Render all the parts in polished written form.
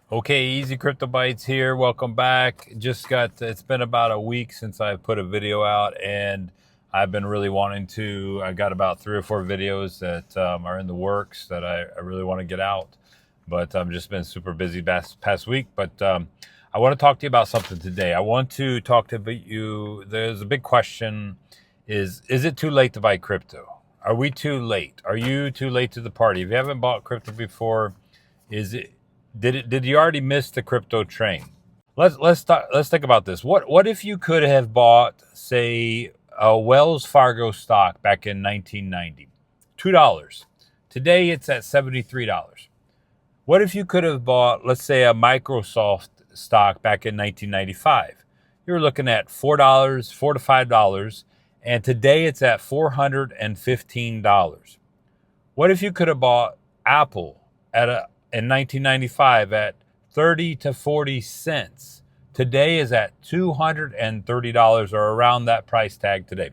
Okay, Easy Crypto Bytes here. Welcome back. It's been about a week since I put a video out, and I've been really wanting to. I got about 3 or 4 videos that are in the works that I really want to get out, but I've just been super busy past week. But I want to talk to you about something today. I want to talk to you. There's a big question: is it too late to buy crypto? Are we too late? Are you too late to the party? If you haven't bought crypto before, is it did you already miss the crypto train? Let's think about this. What if you could have bought, say, a Wells Fargo stock back in 1990, $2. Today it's at $73. What if you could have bought, let's say, a Microsoft stock back in 1995? You're looking at $4, $4 to $5, and today it's at $415. What if you could have bought Apple in 1995 at 30 to 40 cents? Today is at $230 or around that price tag today.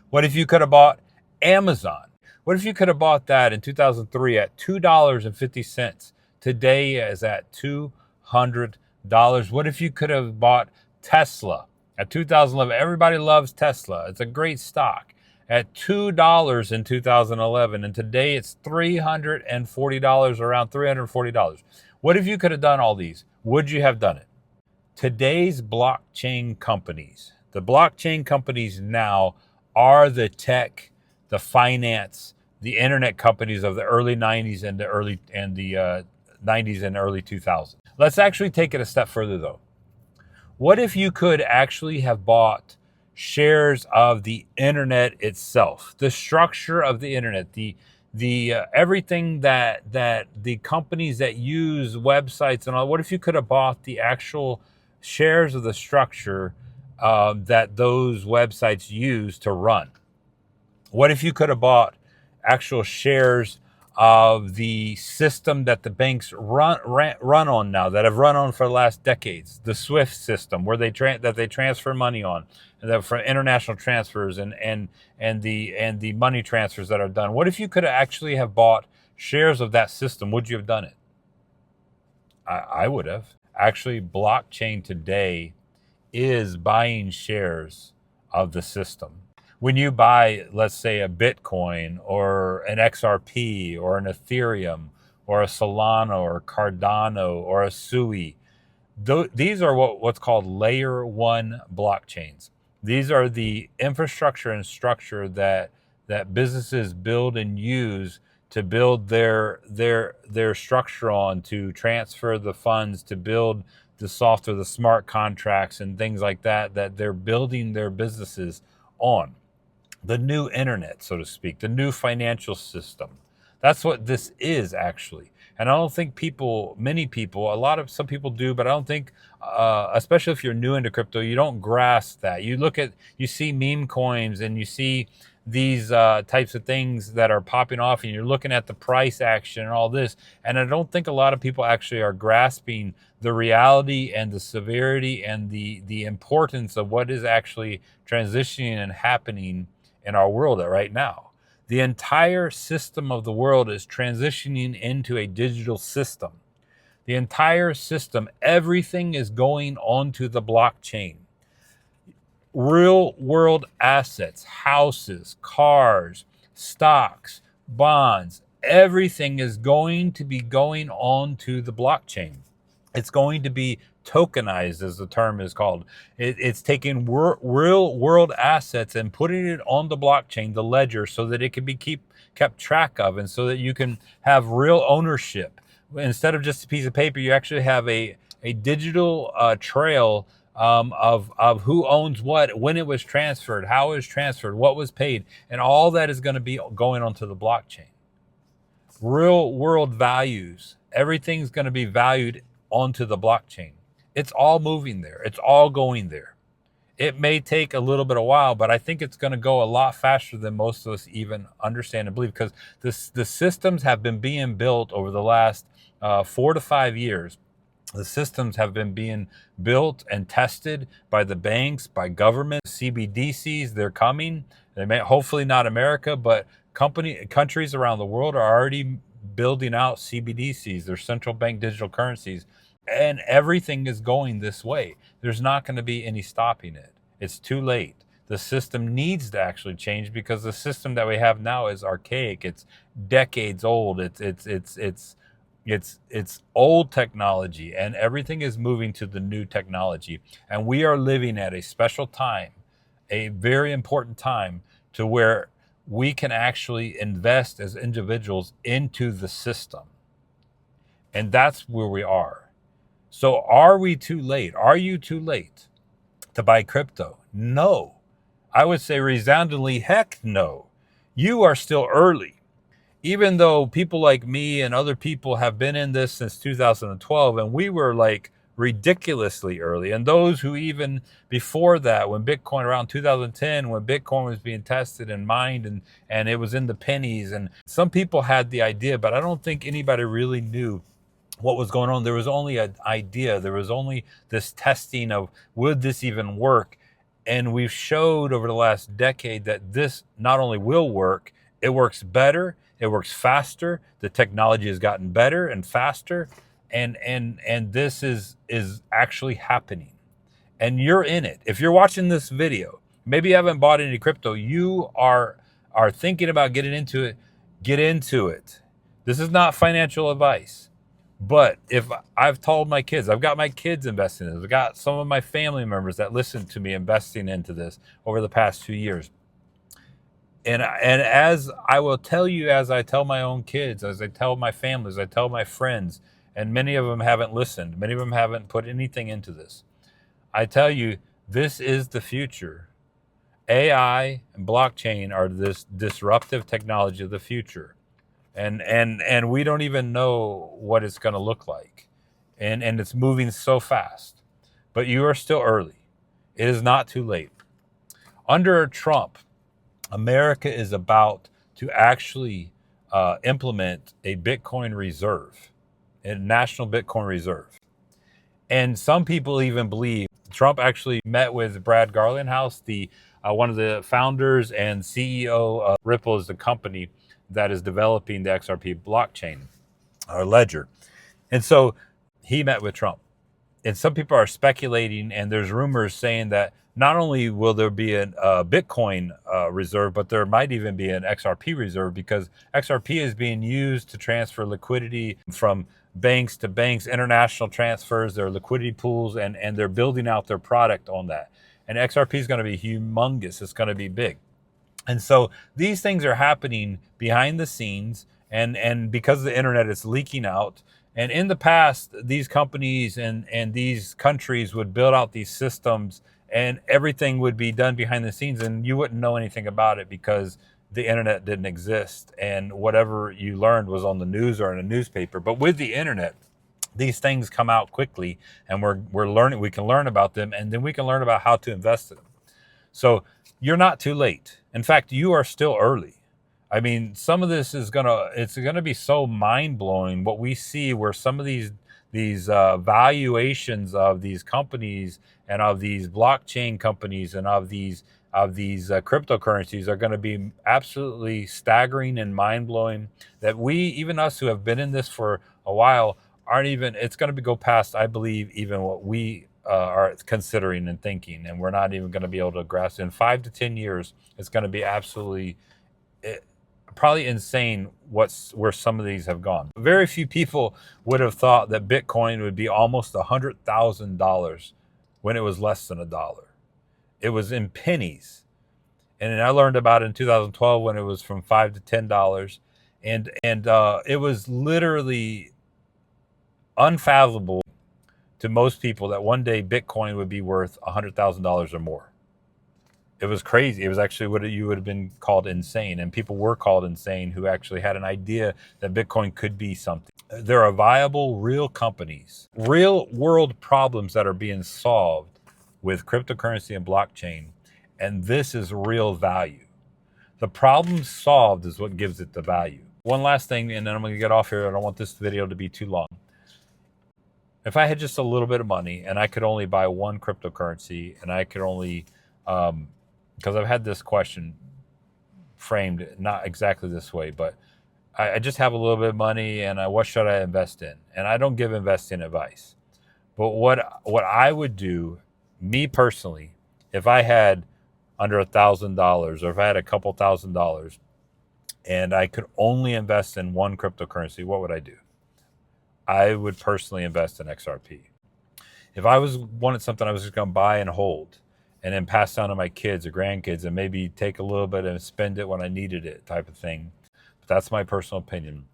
What if you could have bought Amazon? What if you could have bought that in 2003 at $2.50? Today is at $200. What if you could have bought Tesla at 2011? Everybody loves Tesla. It's a great stock at $2 in 2011, and today it's $340, around $340. What if you could have done all these? Would you have done it? Today's blockchain companies, the blockchain companies now are the tech, the finance, the internet companies of the early 90s and the 90s and early 2000s. Let's actually take it a step further though. What if you could actually have bought shares of the internet itself, the structure of the internet, the everything that the companies that use websites and all? What if you could have bought the actual shares of the structure that those websites use to run? What if you could have bought actual shares of the system that the banks run on now, that have run on for the last decades, the SWIFT system, where they transfer money on, and that for international transfers and the money transfers that are done? What if you could actually have bought shares of that system? Would you have done it? I would have. Actually, blockchain today is buying shares of the system. When you buy, let's say, a Bitcoin or an XRP or an Ethereum or a Solana or Cardano or a Sui, these are what's called layer one blockchains. These are the infrastructure and structure that businesses build and use to build their structure on, to transfer the funds, to build the software, the smart contracts and things like that they're building their businesses on. The new internet, so to speak, the new financial system. That's what this is actually. And I don't think many people, some people do, but I don't think, especially if you're new into crypto, you don't grasp that. You see meme coins and you see these types of things that are popping off, and you're looking at the price action and all this. And I don't think a lot of people actually are grasping the reality and the severity and the importance of what is actually transitioning and happening in our world right now. The entire system of the world is transitioning into a digital system. The entire system, everything is going onto the blockchain. Real world assets, houses, cars, stocks, bonds, everything is going to be going onto the blockchain. It's going to be tokenized, as the term is called. It's taking real world assets and putting it on the blockchain, the ledger, so that it can be kept track of, and so that you can have real ownership. Instead of just a piece of paper, you actually have a digital trail of who owns what, when it was transferred, how it was transferred, what was paid, and all that is going to be going onto the blockchain. Real world values, everything's going to be valued onto the blockchain. It's all moving there. It's all going there. It may take a little bit of while, but I think it's going to go a lot faster than most of us even understand and believe, because the systems have been being built over the last 4 to 5 years. The systems have been being built and tested by the banks, by government, CBDCs. They're coming. They may, hopefully not America, but countries around the world are already building out CBDCs, their central bank digital currencies, And everything is going this way. There's not going to be any stopping it. It's too late. The system needs to actually change because the system that we have now is archaic. It's decades old. It's old technology, and everything is moving to the new technology. And we are living at a special time, a very important time, to where we can actually invest as individuals into the system. And that's where we are. So are we too late? Are you too late to buy crypto? No. I would say resoundingly, heck no. You are still early. Even though people like me and other people have been in this since 2012, and we were like ridiculously early. And those who even before that, when Bitcoin around 2010, when Bitcoin was being tested and mined and it was in the pennies, and some people had the idea, but I don't think anybody really knew what was going on. There was only an idea. There was only this testing of would this even work? And we've showed over the last decade that this not only will work, it works better, it works faster. The technology has gotten better and faster, and this is actually happening. And you're in it. If you're watching this video, maybe you haven't bought any crypto, you are thinking about getting into it, get into it. This is not financial advice. But if I've told my kids, I've got my kids investing in this. I've got some of my family members that listen to me investing into this over the past 2 years. And as I will tell you, as I tell my own kids, as I tell my families, I tell my friends, and many of them haven't listened. Many of them haven't put anything into this. I tell you, this is the future. AI and blockchain are this disruptive technology of the future. And we don't even know what it's going to look like, and it's moving so fast. But you are still early. It is not too late. Under Trump, America is about to actually implement a Bitcoin reserve, a national Bitcoin reserve. And some people even believe Trump actually met with Brad Garlinghouse, the one of the founders and CEO of Ripple, is the company that is developing the XRP blockchain or ledger. And so he met with Trump. And some people are speculating, and there's rumors saying that not only will there be a Bitcoin reserve, but there might even be an XRP reserve, because XRP is being used to transfer liquidity from banks to banks, international transfers, their liquidity pools, and they're building out their product on that. And XRP is going to be humongous. It's going to be big. And so these things are happening behind the scenes, and because of the internet, it's leaking out. And in the past, these companies and these countries would build out these systems, and everything would be done behind the scenes, and you wouldn't know anything about it because the internet didn't exist, and whatever you learned was on the news or in a newspaper. But with the internet, these things come out quickly, and we're learning. We can learn about them, and then we can learn about how to invest in them. So you're not too late. In fact, you are still early. I mean, some of this is it's gonna be so mind blowing what we see, where some of these valuations of these companies and of these blockchain companies and of these cryptocurrencies are going to be absolutely staggering and mind blowing. That we, even us who have been in this for a while, aren't even. It's going to go past, I believe, even what we are considering and thinking, and we're not even going to be able to grasp. In 5 to 10 years, it's going to be absolutely probably insane where some of these have gone. Very few people would have thought that Bitcoin would be almost $100,000 when it was less than $1. It was in pennies. And I learned about it in 2012 when it was from $5 to $10. And it was literally unfathomable to most people that one day Bitcoin would be worth $100,000 or more. It was crazy. It was actually what you would have been called insane. And people were called insane who actually had an idea that Bitcoin could be something. There are viable, real companies, real world problems that are being solved with cryptocurrency and blockchain. And this is real value. The problem solved is what gives it the value. One last thing, and then I'm going to get off here. I don't want this video to be too long. If I had just a little bit of money and I could only buy one cryptocurrency, and I could only, because I've had this question framed not exactly this way, but I just have a little bit of money, and what should I invest in? And I don't give investing advice. But what I would do, me personally, if I had under $1,000 or if I had a couple $1,000 and I could only invest in one cryptocurrency, what would I do? I would personally invest in XRP. If I wanted something I was just going to buy and hold and then pass down to my kids or grandkids and maybe take a little bit and spend it when I needed it type of thing. But that's my personal opinion.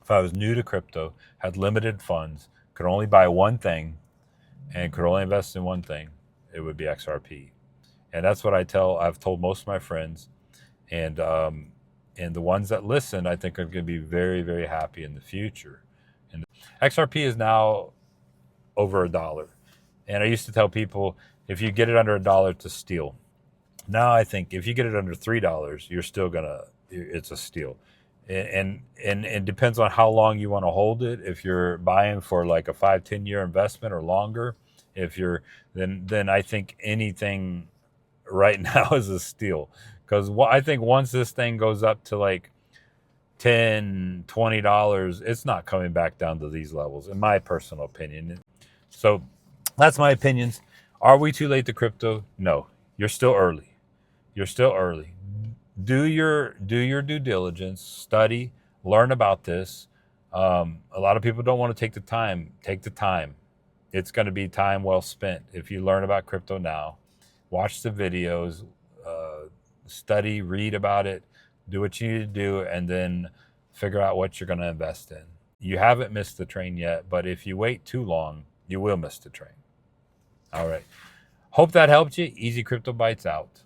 If I was new to crypto, had limited funds, could only buy one thing and could only invest in one thing, it would be XRP. And that's what I've told most of my friends. And the ones that listen, I think are going to be very, very happy in the future. And XRP is now over $1. And I used to tell people, if you get it under $1 to steal. Now I think if you get it under $3, you're still it's a steal. And it depends on how long you want to hold it. If you're buying for like a 5-10 year investment or longer, then I think anything right now is a steal. Because I think once this thing goes up to like $10-20, it's not coming back down to these levels, in my personal opinion. So that's my opinions. Are we too late to crypto? No, you're still early. You're still early. Do your due diligence, study, learn about this. A lot of people don't want to take the time. Take the time. It's going to be time well spent if you learn about crypto now. Watch the videos, study, read about it, do what you need to do, and then figure out what you're going to invest in. You haven't missed the train yet, but if you wait too long, you will miss the train. All right. Hope that helped you. Easy Crypto Bytes out.